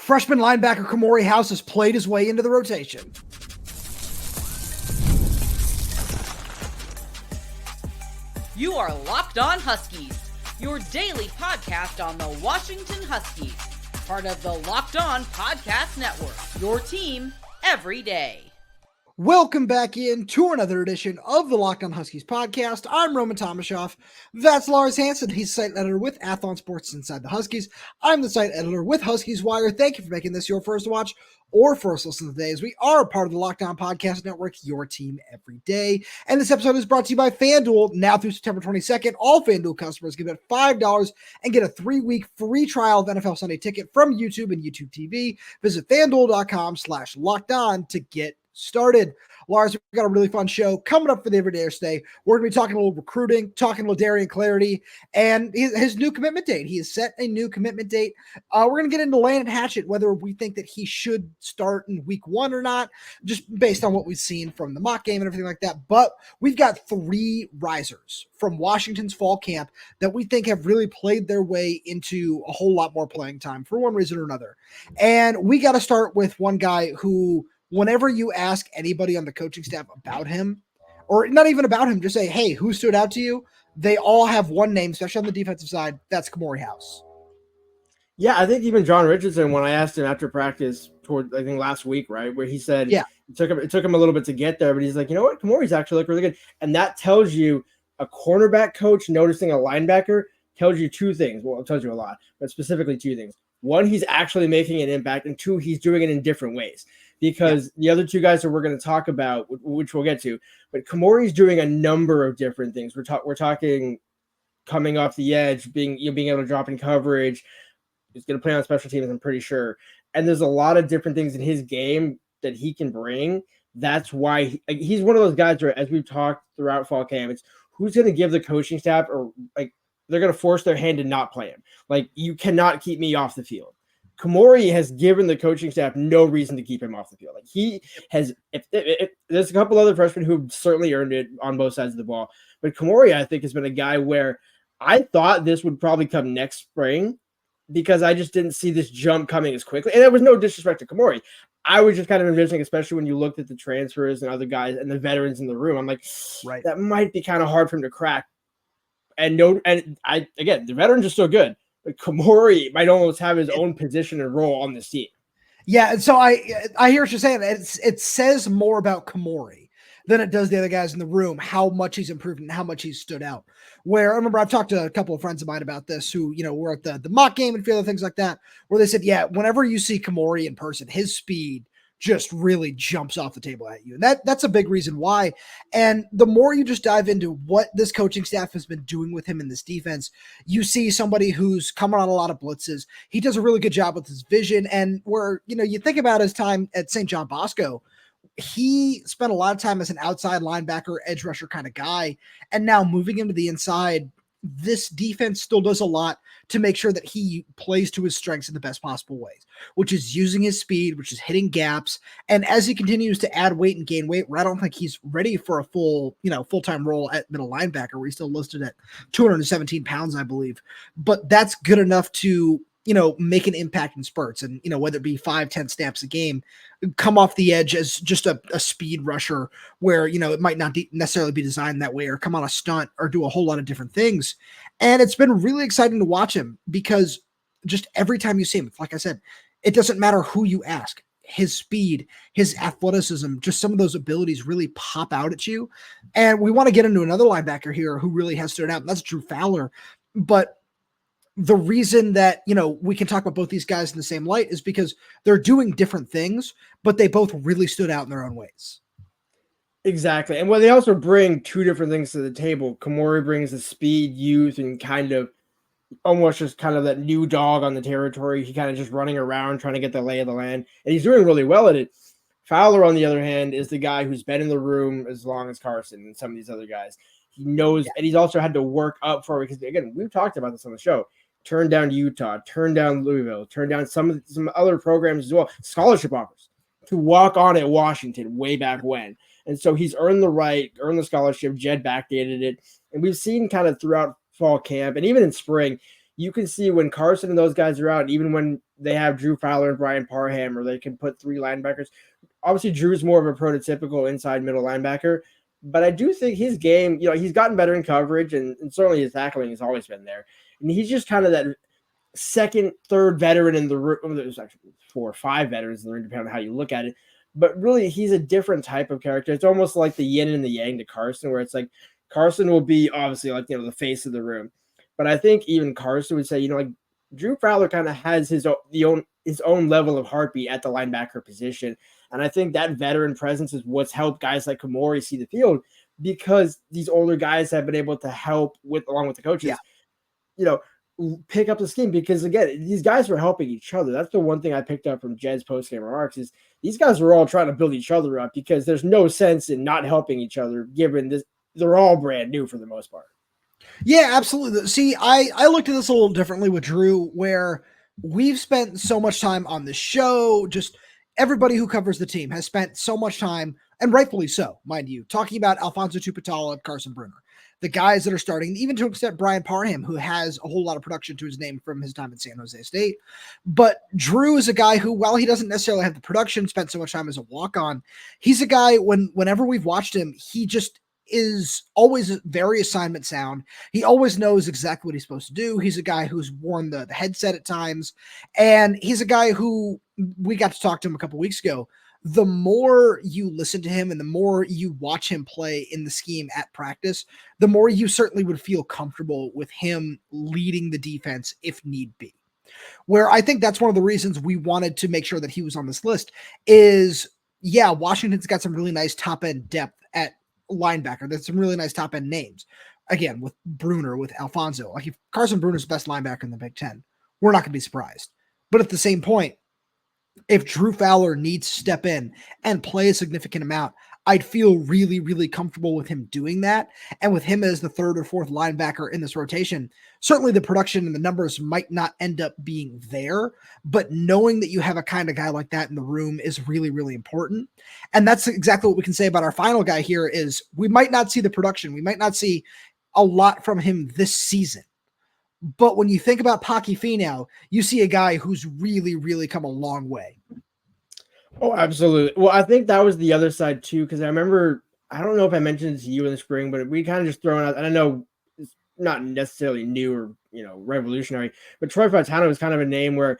Freshman linebacker Khmori House has played his way into the rotation. You are Locked On Huskies, your daily podcast on the Washington Huskies, part of the Locked On Podcast Network, your team every day. Welcome back in to another edition of the Locked On Huskies podcast. I'm Roman Tomashoff. That's Lars Hanson. He's site editor with Athlon Sports Inside the Huskies. I'm the site editor with Huskies Wire. Thank you for making this your first watch or first listen of the day, as we are part of the Locked On Podcast Network, your team every day. And this episode is brought to you by FanDuel. Now through September 22nd, all FanDuel customers give it $5 and get a 3-week free trial of NFL Sunday Ticket from YouTube and YouTube TV. Visit FanDuel.com/LockedOn to get started. Lars, we've got a really fun show coming up for the Everydayers today. We're going to be talking a little recruiting, talking Ladarian Clardy, and his new commitment date. He has set a new commitment date. We're going to get into Landen Hatchett, whether we think that he should start in week 1 or not, just based on what we've seen from the mock game and everything like that. But we've got 3 risers from Washington's fall camp that we think have really played their way into a whole lot more playing time for one reason or another. And we got to start with one guy who, whenever you ask anybody on the coaching staff about him, or not even about him, just say, hey, who stood out to you? They all have one name, especially on the defensive side. That's Khmori House. Yeah, I think even John Richardson, when I asked him after practice toward, I think last week, right, where he said, it took him a little bit to get there, but he's like, you know what, Khmori's actually looked really good. And that tells you a cornerback coach noticing a linebacker tells you 2 things. Well, it tells you a lot, but specifically 2 things. 1, he's actually making an impact, and 2, he's doing it in different ways. Because the other 2 guys that we're going to talk about, which we'll get to, but Khmori's doing a number of different things. We're talking coming off the edge, being able to drop in coverage. He's going to play on special teams, I'm pretty sure. And there's a lot of different things in his game that he can bring. That's why he's one of those guys where, as we've talked throughout fall camp, it's who's going to give the coaching staff, or like they're going to force their hand to not play him. Like, you cannot keep me off the field. Khmori has given the coaching staff no reason to keep him off the field. Like, he has, if there's a couple other freshmen who certainly earned it on both sides of the ball, but Khmori, I think, has been a guy where I thought this would probably come next spring because I just didn't see this jump coming as quickly. And there was no disrespect to Khmori. I was just kind of envisioning, especially when you looked at the transfers and other guys and the veterans in the room, I'm like, right, that might be kind of hard for him to crack. And the veterans are still good. But Khmori might almost have his own position and role on this team. Yeah, and so I hear what you're saying. It says more about Khmori than it does the other guys in the room, how much he's improved and how much he's stood out. Where I remember I've talked to a couple of friends of mine about this who, were at the mock game and a few other things like that, where they said, yeah, whenever you see Khmori in person, his speed just really jumps off the table at you. And that's a big reason why. And the more you just dive into what this coaching staff has been doing with him in this defense, you see somebody who's coming on a lot of blitzes. He does a really good job with his vision. And where, you think about his time at St. John Bosco, he spent a lot of time as an outside linebacker, edge rusher kind of guy. And now moving him to the inside, this defense still does a lot to make sure that he plays to his strengths in the best possible ways, which is using his speed, which is hitting gaps. And as he continues to add weight and gain weight, where I don't think he's ready for a full-time role at middle linebacker, where he's still listed at 217 pounds, I believe. But that's good enough to, make an impact in spurts. And, whether it be 5-10 snaps a game, come off the edge as just a speed rusher where, it might not necessarily be designed that way, or come on a stunt or do a whole lot of different things. And it's been really exciting to watch him because just every time you see him, like I said, it doesn't matter who you ask. His speed, his athleticism, just some of those abilities really pop out at you. And we want to get into another linebacker here who really has stood out, and that's Drew Fowler. But the reason that, we can talk about both these guys in the same light is because they're doing different things, but they both really stood out in their own ways. Exactly. And they also bring 2 different things to the table. Khmori brings the speed, youth, and kind of almost just kind of that new dog on the territory. He kind of just running around trying to get the lay of the land, and he's doing really well at it. Fowler, on the other hand, is the guy who's been in the room as long as Carson and some of these other guys. He knows, and he's also had to work up for it because, again, we've talked about this on the show. Turned down Utah, turned down Louisville, turned down some other programs as well, scholarship offers to walk on at Washington way back when. And so he's earned the scholarship. Jedd backdated it. And we've seen kind of throughout fall camp and even in spring, you can see when Carson and those guys are out, even when they have Drew Fowler and Brian Parham, or they can put 3 linebackers. Obviously, Drew's more of a prototypical inside middle linebacker, but I do think his game, he's gotten better in coverage, and certainly his tackling has always been there. And he's just kind of that second, third veteran in the room. There's actually 4 or 5 veterans in the room, depending on how you look at it. But really, he's a different type of character. It's almost like the yin and the yang to Carson, where it's like Carson will be obviously like, the face of the room. But I think even Carson would say, like Drew Fowler kind of has his own level of heartbeat at the linebacker position. And I think that veteran presence is what's helped guys like Khmori see the field, because these older guys have been able to help along with the coaches, pick up the scheme. Because again, these guys were helping each other. That's the one thing I picked up from Jedd's post-game remarks is these guys were all trying to build each other up, because there's no sense in not helping each other given this. They're all brand new for the most part. Yeah, absolutely. See, I looked at this a little differently with Drew, where we've spent so much time on the show. Just everybody who covers the team has spent so much time, and rightfully so, mind you, talking about Alphonso Tuputala and Carson Bruner, the guys that are starting, even to an extent Brian Parham, who has a whole lot of production to his name from his time at San Jose State. But Drew is a guy who, while he doesn't necessarily have the production, spent so much time as a walk-on, he's a guy, whenever we've watched him, he just is always very assignment sound. He always knows exactly what he's supposed to do. He's a guy who's worn the headset at times, and he's a guy who, we got to talk to him a couple weeks ago. The more you listen to him and the more you watch him play in the scheme at practice, the more you certainly would feel comfortable with him leading the defense if need be. Where I think that's one of the reasons we wanted to make sure that he was on this list is, yeah, Washington's got some really nice top-end depth at linebacker. There's some really nice top-end names. Again, with Bruner, with Alphonso. Like, if Carson Bruner's the best linebacker in the Big Ten, we're not going to be surprised. But at the same point, if Drew Fowler needs to step in and play a significant amount, I'd feel really, really comfortable with him doing that. And with him as the 3rd or 4th linebacker in this rotation, certainly the production and the numbers might not end up being there, but knowing that you have a kind of guy like that in the room is really, really important. And that's exactly what we can say about our final guy here is we might not see the production. We might not see a lot from him this season. But when you think about Paki Finau, you see a guy who's really, really come a long way. Oh, absolutely. Well, I think that was the other side too, because I remember, I don't know if I mentioned it to you in the spring, but we kind of just thrown out, and I know it's not necessarily new or, revolutionary, but Troy Fautanu was kind of a name where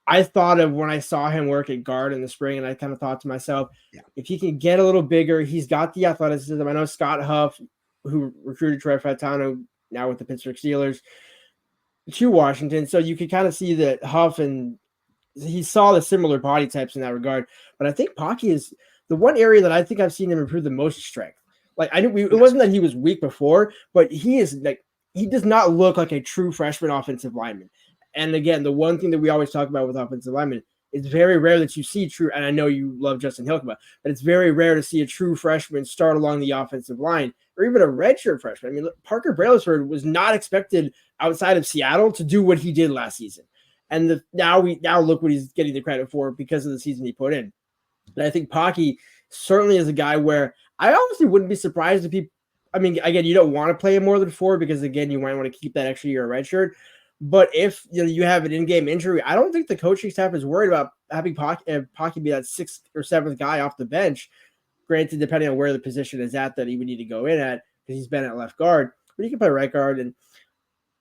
I thought of when I saw him work at guard in the spring, and I kind of thought to myself, if he can get a little bigger, he's got the athleticism. I know Scott Huff, who recruited Troy Fautanu now with the Pittsburgh Steelers, to Washington. So you could kind of see that Huff, and he saw the similar body types in that regard. But I think Paki is the one area that I think I've seen him improve the most strength. Like it wasn't that he was weak before, but he does not look like a true freshman offensive lineman. And again, the one thing that we always talk about with offensive linemen, it's very rare that you see true, and I know you love Justin Hilkema, but it's very rare to see a true freshman start along the offensive line, or even a redshirt freshman. I mean, Parker Brailsford was not expected outside of Seattle to do what he did last season. And now look what he's getting the credit for because of the season he put in. And I think Paki certainly is a guy where I honestly wouldn't be surprised if again, you don't want to play him more than 4 because, again, you might want to keep that extra year of redshirt. But if you have an in-game injury, I don't think the coaching staff is worried about having Paki be that 6th or 7th guy off the bench. Granted, depending on where the position is at that he would need to go in at, because he's been at left guard, but he can play right guard. And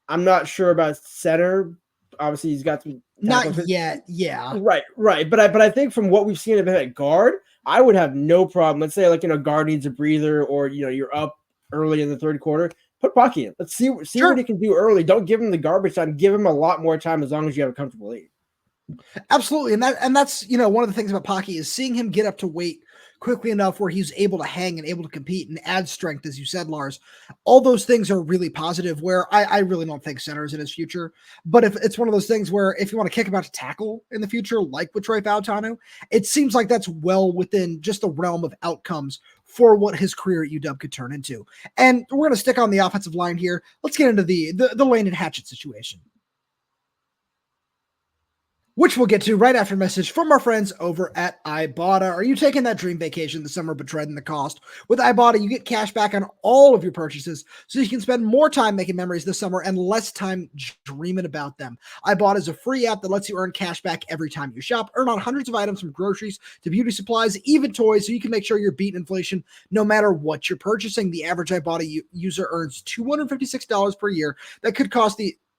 I'm not sure about center. Obviously, he's got some. Not yet, yeah. Right. But I think from what we've seen of him at guard, I would have no problem. Let's say guard needs a breather, or you're up early in the 3rd quarter. Put Paki in. Let's see what he can do early. Don't give him the garbage time. Give him a lot more time as long as you have a comfortable lead. Absolutely. And that's one of the things about Paki is seeing him get up to weight quickly enough where he's able to hang and able to compete and add strength, as you said, Lars. All those things are really positive, where I really don't think center is in his future. But if it's one of those things where if you want to kick him out to tackle in the future, like with Troy Fautanu, it seems like that's well within just the realm of outcomes for what his career at UW could turn into. And we're going to stick on the offensive line here. Let's get into the Landen Hatchett situation. which we'll get to right after a message from our friends over at Ibotta. Are you taking that dream vacation this summer but dreading the cost? With Ibotta, you get cash back on all of your purchases so you can spend more time making memories this summer and less time dreaming about them. Ibotta is a free app that lets you earn cash back every time you shop. Earn on hundreds of items from groceries to beauty supplies, even toys, so you can make sure you're beating inflation no matter what you're purchasing. The average Ibotta user earns $256 per year. That could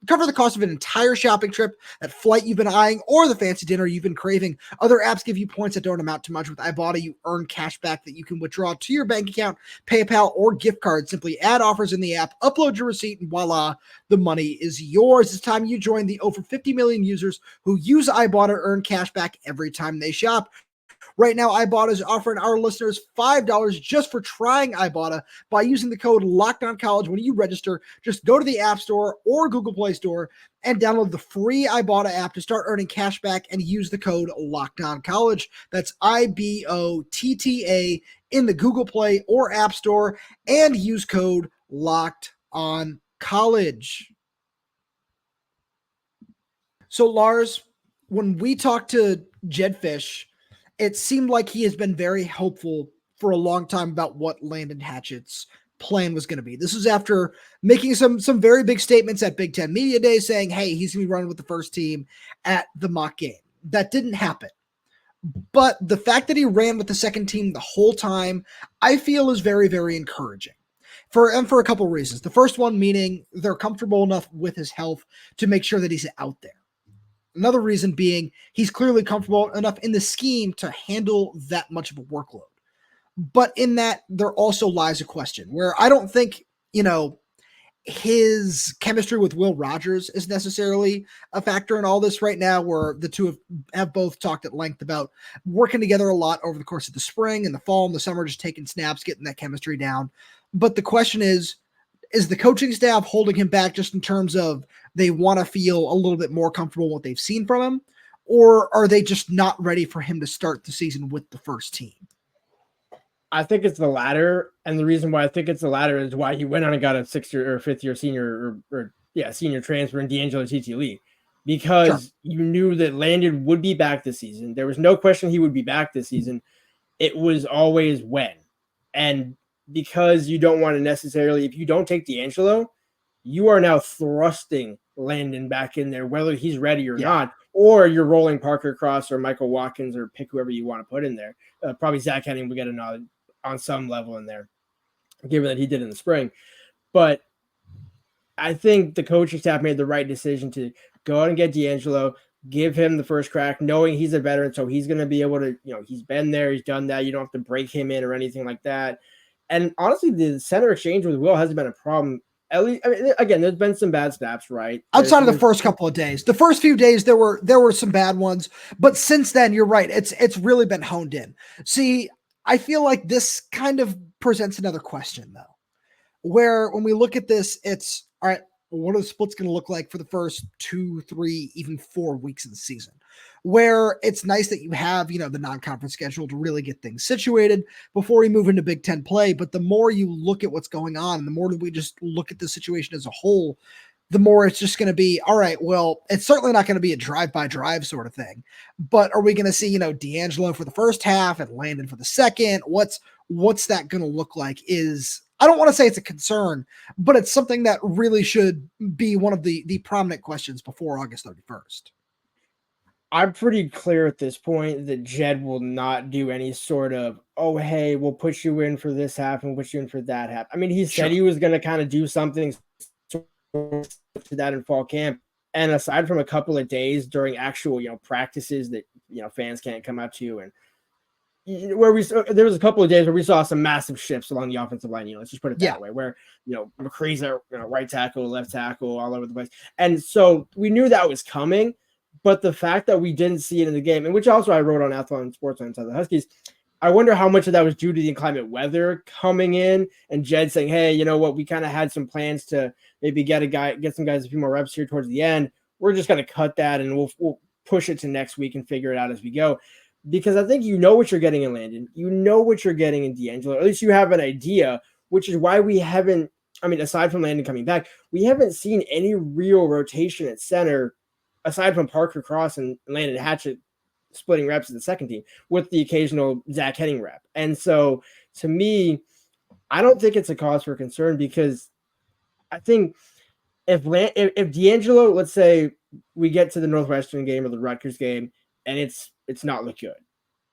cover the cost of an entire shopping trip, that flight you've been eyeing, or the fancy dinner you've been craving. Other apps give you points that don't amount to much. With Ibotta, you earn cash back that you can withdraw to your bank account, PayPal, or gift card. Simply add offers in the app, upload your receipt, and voila, the money is yours. It's time you join the over 50 million users who use Ibotta to earn cash back every time they shop. Right now, Ibotta is offering our listeners $5 just for trying Ibotta by using the code LOCKEDONCollege when you register. Just go to the App Store or Google Play Store and download the free Ibotta app to start earning cash back and use the code LOCKEDONCollege. That's IBOTTA in the Google Play or App Store and use code LOCKEDONCollege. So, Lars, when we talked to Jedd Fisch, it seemed like he has been very hopeful for a long time about what Landen Hatchett's plan was going to be. This is after making some very big statements at Big Ten Media Day saying, hey, he's going to be running with the first team at the mock game. That didn't happen. But the fact that he ran with the second team the whole time, I feel is very, very encouraging. For a couple of reasons. The first one meaning they're comfortable enough with his health to make sure that he's out there. Another reason being he's clearly comfortable enough in the scheme to handle that much of a workload. But in that, there also lies a question where I don't think, his chemistry with Will Rogers is necessarily a factor in all this right now, where the two have both talked at length about working together a lot over the course of the spring and the fall and the summer, just taking snaps, getting that chemistry down. But the question is the coaching staff holding him back just in terms of they want to feel a little bit more comfortable with what they've seen from him, or are they just not ready for him to start the season with the first team? I think it's the latter, and the reason why I think it's the latter is why he went on and got a 6th year or 5th year senior senior transfer in D'Angalo Titialii, because you knew that Landen would be back this season. There was no question he would be back this season. It was always when, and because you don't want to necessarily, if you don't take D'Angalo, you are now thrusting Landen back in there, whether he's ready or not, or you're rolling Parker Cross or Michael Watkins or pick whoever you want to put in there. Probably Zach Henning will get a nod on some level in there, given that he did in the spring. But I think the coaching staff made the right decision to go out and get D'Angalo, give him the first crack, knowing he's a veteran, so he's going to be able to, he's been there, he's done that. You don't have to break him in or anything like that. And honestly, the center exchange with Will hasn't been a problem. At least, again, there's been some bad snaps, right? Outside of the first couple of days, the first few days there were some bad ones, but since then, you're right. It's really been honed in. See, I feel like this kind of presents another question though, where when we look at this, it's all right. What are the splits going to look like for the first 2, 3, even 4 weeks of the season? Where it's nice that you have, the non-conference schedule to really get things situated before we move into Big Ten play. But the more you look at what's going on, and the more that we just look at the situation as a whole, the more it's just going to be, all right, well, it's certainly not going to be a drive-by-drive sort of thing. But are we going to see, D'Angalo for the first half and Landen for the second? What's that going to look like I don't want to say it's a concern, but it's something that really should be one of the prominent questions before August 31st. I'm pretty clear at this point that Jedd will not do any sort of, oh, hey, we'll put you in for this half and put you in for that half. I mean, he said he was going to kind of do something to that in fall camp. And aside from a couple of days during actual, practices that, fans can't come out to, and there was a couple of days where we saw some massive shifts along the offensive line. Let's just put it that way, where McCree's at right tackle, left tackle, all over the place, and so we knew that was coming. But the fact that we didn't see it in the game, and which also I wrote on Athlon Sports on the Huskies, I wonder how much of that was due to the inclement weather coming in, and Jedd saying, "Hey, you know what? We kind of had some plans to maybe get some guys a few more reps here towards the end. We're just going to cut that, and we'll push it to next week and figure it out as we go." Because I think what you're getting in Landen, what you're getting in D'Angalo, at least you have an idea, which is why we haven't, aside from Landen coming back, we haven't seen any real rotation at center aside from Parker Cross and Landen Hatchett splitting reps in the second team with the occasional Zach Henning rep. And so to me, I don't think it's a cause for concern, because I think if D'Angelo, let's say we get to the Northwestern game or the Rutgers game and it's not look good,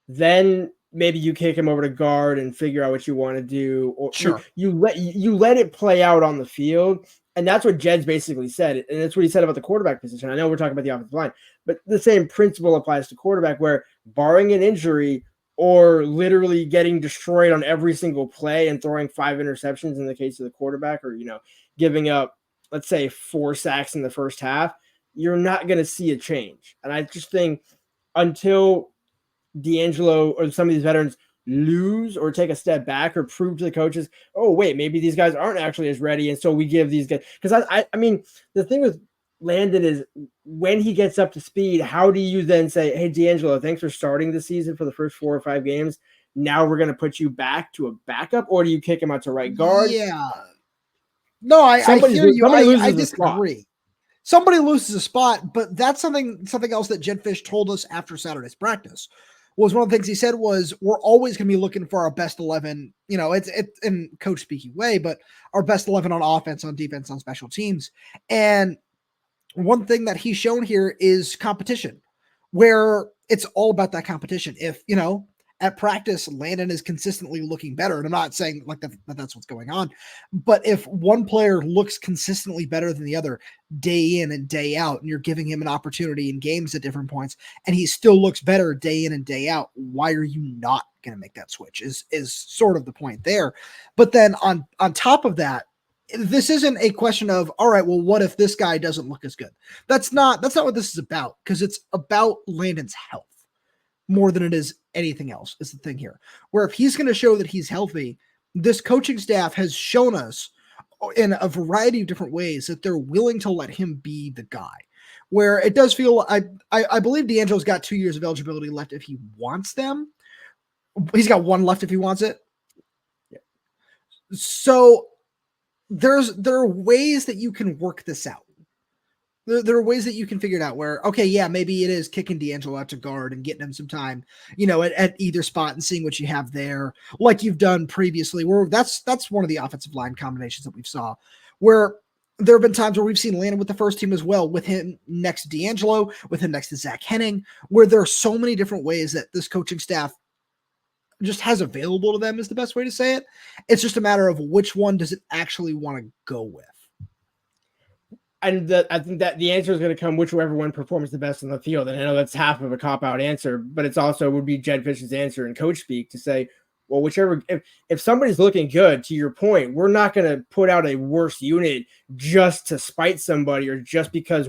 then maybe you kick him over to guard and figure out what you want to do, or sure, you let it play out on the field. And that's what Jedd's basically said. And that's what he said about the quarterback position. I know we're talking about the offensive line, but the same principle applies to quarterback, where barring an injury or literally getting destroyed on every single play and throwing 5 interceptions in the case of the quarterback, or, giving up, let's say, 4 sacks in the first half, you're not going to see a change. And I just think until D'Angelo or some of these veterans lose or take a step back or prove to the coaches, oh wait, maybe these guys aren't actually as ready, and so we give these guys, because I mean the thing with Landen is when he gets up to speed, how do you then say, hey D'Angelo, thanks for starting the season for the first 4 or 5 games, now we're going to put you back to a backup, or do you kick him out to right guard? Yeah, no, I hear you. I disagree. Somebody loses a spot, but that's something else that Jedd Fisch told us after Saturday's practice. Was one of the things he said was, we're always going to be looking for our best 11, it's in coach speaking way, but our best 11 on offense, on defense, on special teams. And one thing that he's shown here is competition, where it's all about that competition. If, at practice, Landen is consistently looking better, and I'm not saying like that's what's going on, but if one player looks consistently better than the other day in and day out, and you're giving him an opportunity in games at different points, and he still looks better day in and day out, why are you not going to make that switch is sort of the point there. But then on top of that, this isn't a question of, all right, well, what if this guy doesn't look as good? That's not what this is about, because it's about Landen's health more than it is anything else, is the thing here. Where if he's going to show that he's healthy, this coaching staff has shown us in a variety of different ways that they're willing to let him be the guy. Where it does feel, I believe D'Angelo's got 2 years of eligibility left if he wants them. He's got 1 left if he wants it. Yeah. So there are ways that you can work this out. There are ways that you can figure it out where, okay, yeah, maybe it is kicking D'Angelo out to guard and getting him some time, at either spot and seeing what you have there, like you've done previously, where that's one of the offensive line combinations that we've saw, where there have been times where we've seen Landen with the first team as well, with him next to D'Angelo, with him next to Zach Henning, where there are so many different ways that this coaching staff just has available to them, is the best way to say it. It's just a matter of which one does it actually want to go with. And I think that the answer is going to come whichever one performs the best on the field. And I know that's half of a cop-out answer, but it's also would be Jedd Fisch's answer in coach speak to say, well, whichever, if somebody's looking good, to your point, we're not going to put out a worse unit just to spite somebody or just because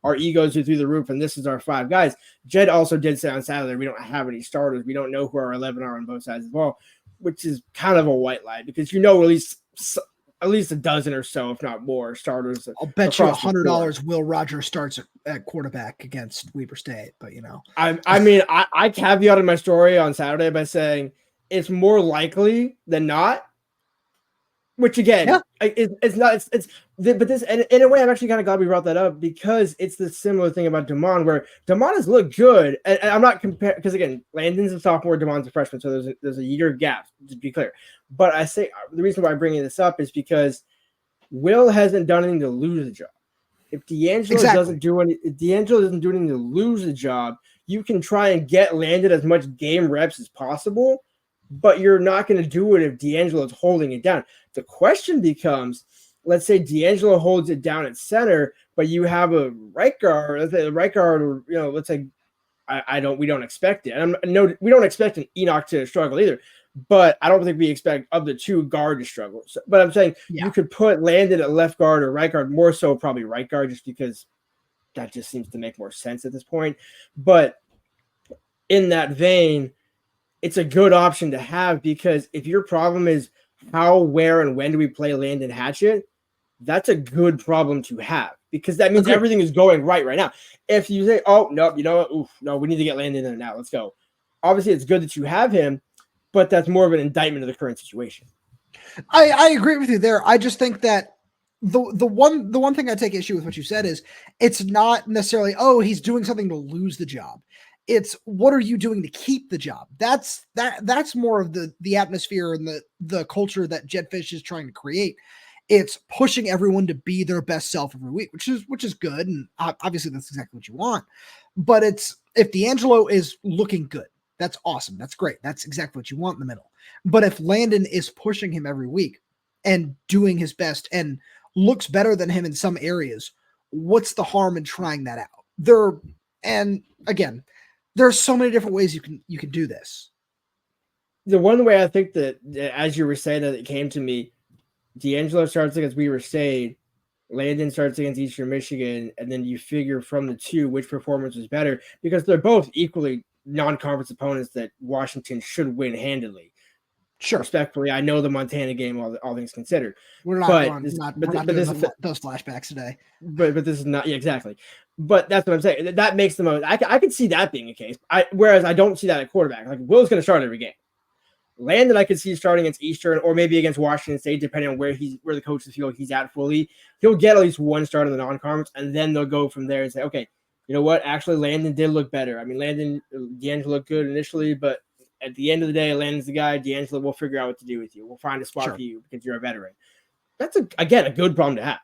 our egos are through the roof and this is our 5 guys. Jedd also did say on Saturday, we don't have any starters. We don't know who our 11 are on both sides of the ball, which is kind of a white lie, because at least a dozen or so, if not more, starters. I'll bet you $100 Will Rogers starts at quarterback against Weber State, but I caveated my story on Saturday by saying it's more likely than not, which again, yeah. But this, and in a way, I'm actually kind of glad we brought that up, because it's the similar thing about Damon, where Damon has looked good, and I'm not comparing, because again, Landen's a sophomore, Damon's a freshman, so there's a year gap, to be clear. But I say the reason why I'm bringing this up is because Will hasn't done anything to lose the job. If D'Angelo doesn't do anything to lose the job, you can try and get Landen as much game reps as possible, but you're not going to do it if D'Angelo is holding it down. The question becomes, let's say D'Angelo holds it down at center, but you have a right guard, let's say the right guard, or let's say we don't expect it. We don't expect an Enoch to struggle either, but I don't think we expect of the 2 guard to struggle. So, but I'm saying you could put Landen at left guard or right guard, more so probably right guard, just because that just seems to make more sense at this point. But in that vein, it's a good option to have, because if your problem is how, where, and when do we play Landen Hatchett, that's a good problem to have, because that means everything is going right now. If you say, oh, no, you know what? Oof, no, we need to get Landen in now. Let's go. Obviously, it's good that you have him, but that's more of an indictment of the current situation. I agree with you there. I just think that the one thing I take issue with what you said is it's not necessarily, oh, he's doing something to lose the job. It's what are you doing to keep the job? That's more of the atmosphere and the culture that Jedd Fisch is trying to create. It's pushing everyone to be their best self every week, which is good, and obviously that's exactly what you want. But it's if D'Angelo is looking good, that's awesome, that's great, that's exactly what you want in the middle. But if Landen is pushing him every week and doing his best and looks better than him in some areas, what's the harm in trying that out? And again, there's so many different ways you can do this. The one way I think that, as you were saying that, it came to me, D'Angelo starts against Weber State, Landen starts against Eastern Michigan, and then you figure from the two which performance was better, because they're both equally non-conference opponents that Washington should win handily. Sure. Respectfully, I know the Montana game, all things considered. We're not doing those flashbacks today. But this is not, yeah, exactly. But that's what I'm saying. That makes the most. I could see that being a case. Whereas I don't see that at quarterback. Like Will's going to start every game. Landen, I could see starting against Eastern or maybe against Washington State, depending on where the coaches feel like he's at fully. He'll get at least one start in the non-conference, and then they'll go from there and say, okay, you know what? Actually, Landen did look better. I mean, D'Angelo looked good initially, but at the end of the day, Landen's the guy. D'Angelo will figure out what to do with you. We'll find a spot for you because you're a veteran. That's a good problem to have.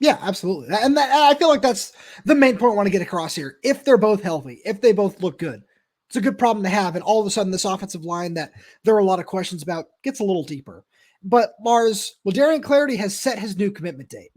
Yeah, absolutely. And I feel like that's the main point I want to get across here. If they're both healthy, if they both look good, it's a good problem to have. And all of a sudden, this offensive line that there are a lot of questions about gets a little deeper. But Lars, Ladarian Clardy has set his new commitment date,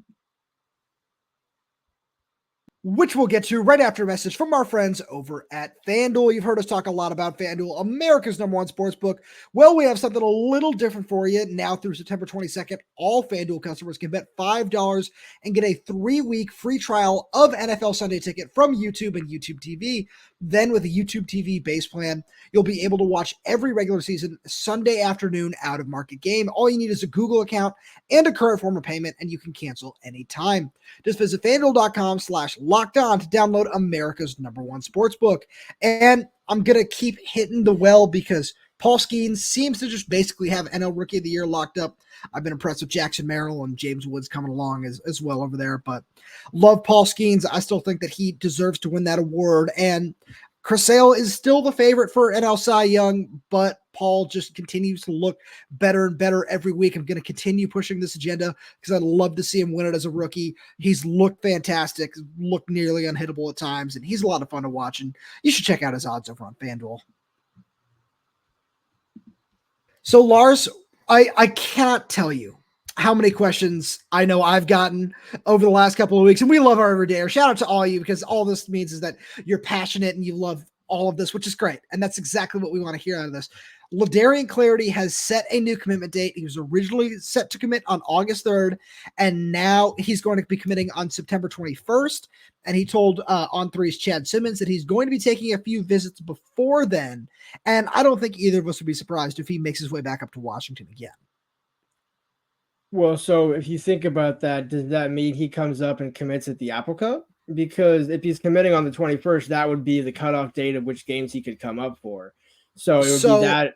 which we'll get to right after a message from our friends over at FanDuel. You've heard us talk a lot about FanDuel, America's #1 sportsbook. Well, we have something a little different for you now through September 22nd. All FanDuel customers can bet $5 and get a 3-week free trial of NFL Sunday Ticket from YouTube and YouTube TV. Then with a YouTube TV base plan, you'll be able to watch every regular season Sunday afternoon out of market game. All you need is a Google account and a current form of payment, and you can cancel anytime. Just visit FanDuel.com/LockedOn to download America's #1 sportsbook. And I'm going to keep hitting the well because Paul Skeens seems to just basically have NL Rookie of the Year locked up. I've been impressed with Jackson Merrill and James Woods coming along as well over there, but love Paul Skeens. I still think that he deserves to win that award. And Chris Sale is still the favorite for NL Cy Young, but Paul just continues to look better and better every week. I'm going to continue pushing this agenda because I'd love to see him win it as a rookie. He's looked fantastic, looked nearly unhittable at times, and he's a lot of fun to watch. And you should check out his odds over on FanDuel. So, Lars, I cannot tell you how many questions I know I've gotten over the last couple of weeks, and we love our everydayer. Shout out to all of you, because all this means is that you're passionate and you love all of this, which is great. And that's exactly what we want to hear out of this. Ladarian Clardy has set a new commitment date. He was originally set to commit on August 3rd, and now he's going to be committing on September 21st. And he told On3's Chad Simmons that he's going to be taking a few visits before then. And I don't think either of us would be surprised if he makes his way back up to Washington again. Well, so if you think about that, does that mean he comes up and commits at the Apple Cup? Because if he's committing on the 21st, that would be the cutoff date of which games he could come up for. So it would be that.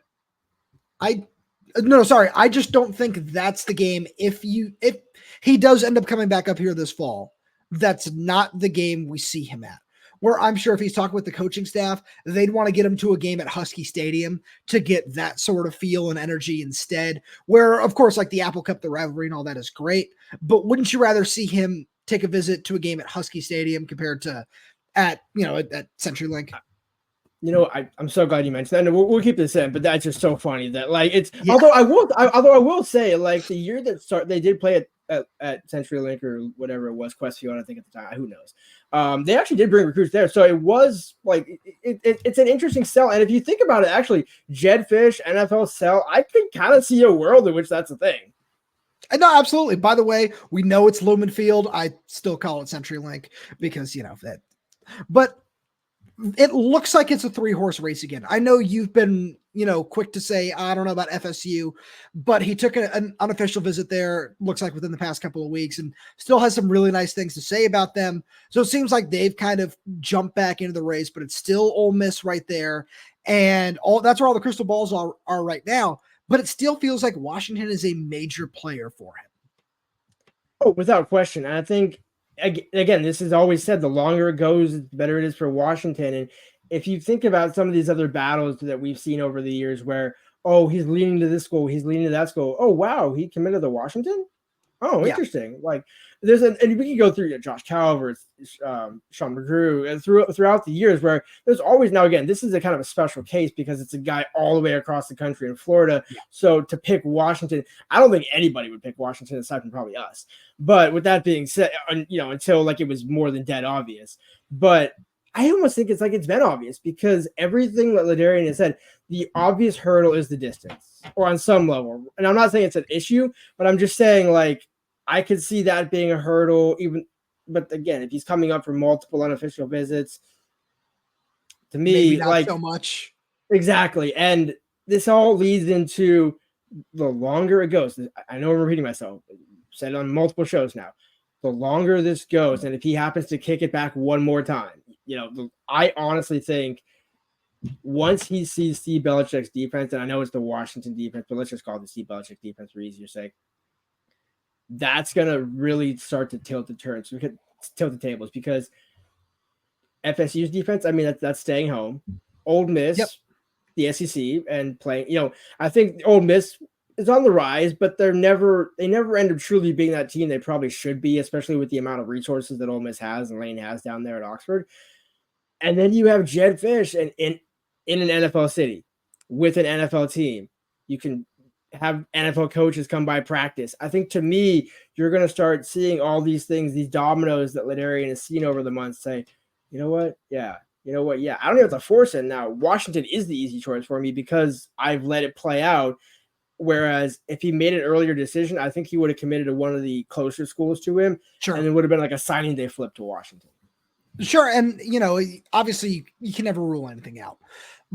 I just don't think that's the game. If he does end up coming back up here this fall, that's not the game we see him at. Where I'm sure if he's talking with the coaching staff, they'd want to get him to a game at Husky Stadium to get that sort of feel and energy instead. Where, of course, like the Apple Cup, the rivalry and all that is great. But wouldn't you rather see him take a visit to a game at Husky Stadium compared to at CenturyLink? I'm so glad you mentioned that. And we'll keep this in, but that's just so funny that although I will say, like, the year that they did play at CenturyLink or whatever it was, Questfield, I think at the time, who knows? They actually did bring recruits there, so it was like it's an interesting sell. And if you think about it, actually, Jedd Fisch NFL sell, I can kind of see a world in which that's a thing. No, absolutely. By the way, we know it's Lumen Field. I still call it CenturyLink because that, but it looks like it's a 3-horse race again. I know you've been, quick to say, I don't know about FSU, but he took an unofficial visit there, looks like within the past couple of weeks, and still has some really nice things to say about them. So it seems like they've kind of jumped back into the race, but it's still Ole Miss right there. And that's where all the crystal balls are right now. But it still feels like Washington is a major player for him. Oh, without question. And I think, again, this is always said, the longer it goes, the better it is for Washington. And if you think about some of these other battles that we've seen over the years where, oh, he's leaning to this school, he's leaning to that school. Oh, wow, he committed to Washington? Oh, interesting. Like and we can go through Josh Calvert, Sean McGrew, and throughout the years where there's always, now again, this is a kind of a special case because it's a guy all the way across the country in Florida. Yeah. So to pick Washington, I don't think anybody would pick Washington aside from probably us. But with that being said, until like it was more than dead obvious. But I almost think it's like it's been obvious because everything that Ladarian has said, the obvious hurdle is the distance, or on some level. And I'm not saying it's an issue, but I'm just saying like I could see that being a hurdle. But again, if he's coming up for multiple unofficial visits, to me, maybe not like so much. Exactly, and this all leads into the longer it goes. I know I'm repeating myself. I've said it on multiple shows now. The longer this goes, and if he happens to kick it back one more time, I honestly think once he sees Steve Belichick's defense, and I know it's the Washington defense, but let's just call it the Steve Belichick defense for easier sake, that's going to really start to tilt the turns. So we could tilt the tables because FSU's defense, I mean, that's staying home. Ole Miss, the SEC, and playing, I think Ole Miss is on the rise, but they never end up truly being that team they probably should be, especially with the amount of resources that Ole Miss has and Lane has down there at Oxford. And then you have Jedd Fisch in an NFL city with an NFL team. You can have NFL coaches come by practice. I think to me, you're going to start seeing all these things, these dominoes that Ladarian has seen over the months say, you know what? Yeah. I don't even have to force it now. Washington is the easy choice for me because I've let it play out. Whereas if he made an earlier decision, I think he would have committed to one of the closer schools to him. Sure. And it would have been like a signing day flip to Washington. Sure. And, obviously you can never rule anything out.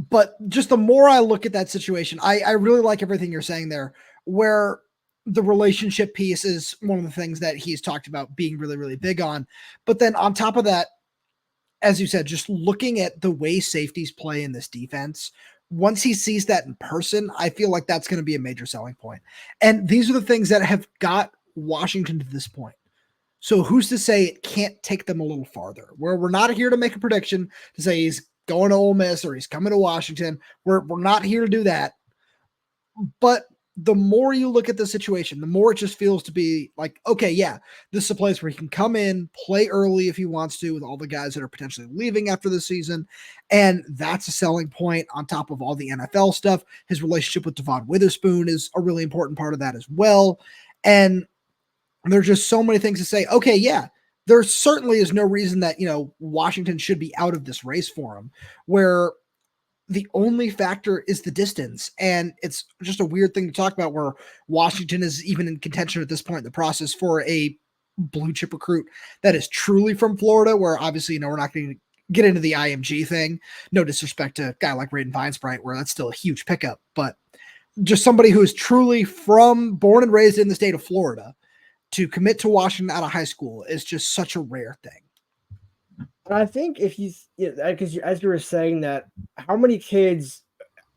But just the more I look at that situation, I really like everything you're saying there, where the relationship piece is one of the things that he's talked about being really, really big on. But then on top of that, as you said, just looking at the way safeties play in this defense, once he sees that in person, I feel like that's going to be a major selling point. And these are the things that have got Washington to this point. So who's to say it can't take them a little farther? Where we're not here to make a prediction to say he's going to Ole Miss or he's coming to Washington. We're not here to do that. But the more you look at the situation, the more it just feels to be like, okay, yeah, this is a place where he can come in, play early if he wants to with all the guys that are potentially leaving after the season. And that's a selling point on top of all the NFL stuff. His relationship with Devon Witherspoon is a really important part of that as well. And there's just so many things to say, okay, yeah, there certainly is no reason that, Washington should be out of this race for him, where the only factor is the distance. And it's just a weird thing to talk about where Washington is even in contention at this point in the process for a blue chip recruit that is truly from Florida, where obviously, we're not going to get into the IMG thing. No disrespect to a guy like Raiden Vinesprite, where that's still a huge pickup, but just somebody who is truly born and raised in the state of Florida to commit to Washington out of high school is just such a rare thing. I think if because as you were saying that, how many kids,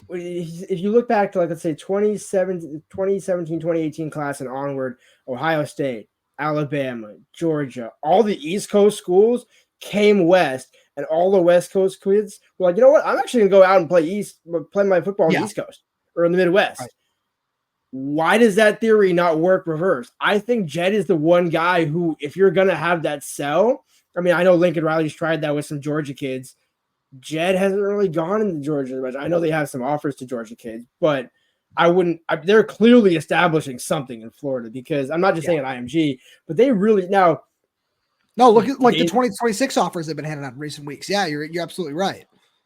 if you look back to let's say 2017, 2018 class and onward, Ohio State, Alabama, Georgia, all the East Coast schools came west, and all the West Coast kids were like, you know what, I'm actually gonna go out and play my football on the East Coast or in the Midwest. Right. Why does that theory not work reverse? I think Jedd is the one guy who, if you're gonna have that sell, I mean, I know Lincoln Riley's tried that with some Georgia kids. Jedd hasn't really gone into Georgia much. I know they have some offers to Georgia kids, but they're clearly establishing something in Florida, because I'm not just saying IMG, but they really now. No, look at the 2026 offers they've been handing out in recent weeks. Yeah, you're absolutely right.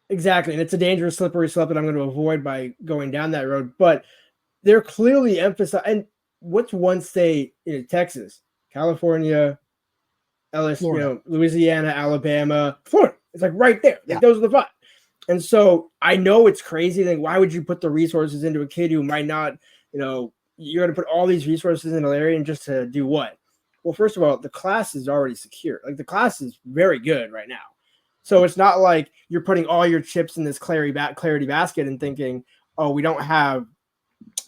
Exactly. And it's a dangerous, slippery slope that I'm going to avoid by going down that road. But they're clearly emphasizing, and what's one state, Texas, California, LSU, Louisiana, Alabama, Florida. It's like right there. Like those are the five. And so I know it's crazy. Like, why would you put the resources into a kid who might not, you're going to put all these resources in Ladarian just to do what? Well, first of all, the class is already secure. Like, the class is very good right now. So it's not like you're putting all your chips in this clarity basket and thinking, oh, we don't have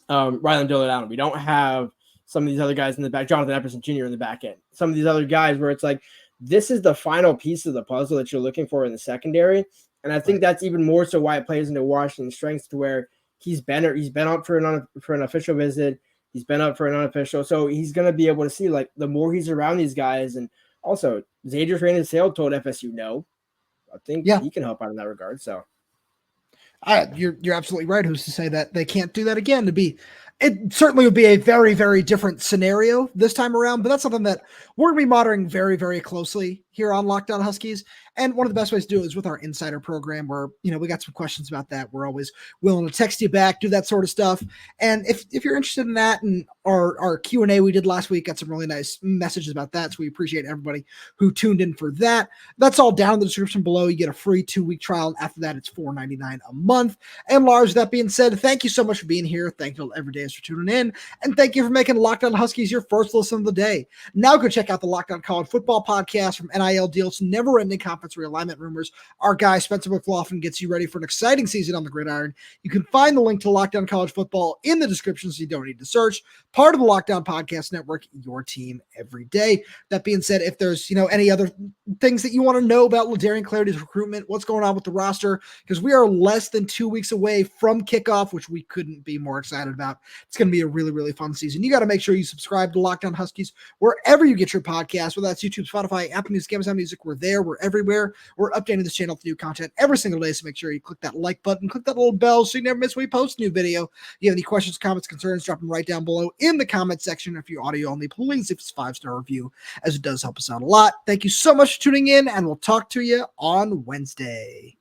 Ryland Dillard Allen. We don't have some of these other guys in the back, Jonathan Epperson Jr. in the back end, some of these other guys where it's like, this is the final piece of the puzzle that you're looking for in the secondary. And I think that's even more so why it plays into Washington's strengths, to where he's been up for an official visit. He's been up for an unofficial. So he's going to be able to see, like, the more he's around these guys. And also Zadrius Randall-Sale told FSU no. I think he can help out in that regard. So you're absolutely right. Who's to say that they can't do that again? It certainly would be a very, very different scenario this time around, but that's something that we're going to be monitoring very, very closely here on Locked On Huskies. And one of the best ways to do it is with our insider program, where, we got some questions about that. We're always willing to text you back, do that sort of stuff. And if you're interested in that, and our Q&A we did last week got some really nice messages about that. So we appreciate everybody who tuned in for that. That's all down in the description below. You get a free 2-week trial. And after that, it's $4.99 a month. And Lars, that being said, thank you so much for being here. Thank you every day for tuning in. And thank you for making Locked On Huskies your first listen of the day. Now go check out the Locked On College Football podcast. From NIL deals to never-ending conference realignment rumors, our guy Spencer McLaughlin gets you ready for an exciting season on the gridiron. You can find the link to Locked On College Football in the description, so you don't need to search. Part of the Locked On Podcast Network, your team every day. That being said, if there's any other things that you want to know about Ladarian Clardy's recruitment, what's going on with the roster, because we are less than 2 weeks away from kickoff, which we couldn't be more excited about. It's going to be a really, really fun season. You got to make sure you subscribe to Locked On Huskies wherever you get your podcasts, whether that's YouTube, Spotify, Apple Music, Amazon Music. We're there. We're everywhere. We're updating this channel with new content every single day, so make sure you click that like button, click that little bell so you never miss when we post a new video. If you have any questions, comments, concerns, drop them right down below in the comment section. If you're audio only, please leave us a 5-star review, as it does help us out a lot. Thank you so much for tuning in, and we'll talk to you on Wednesday.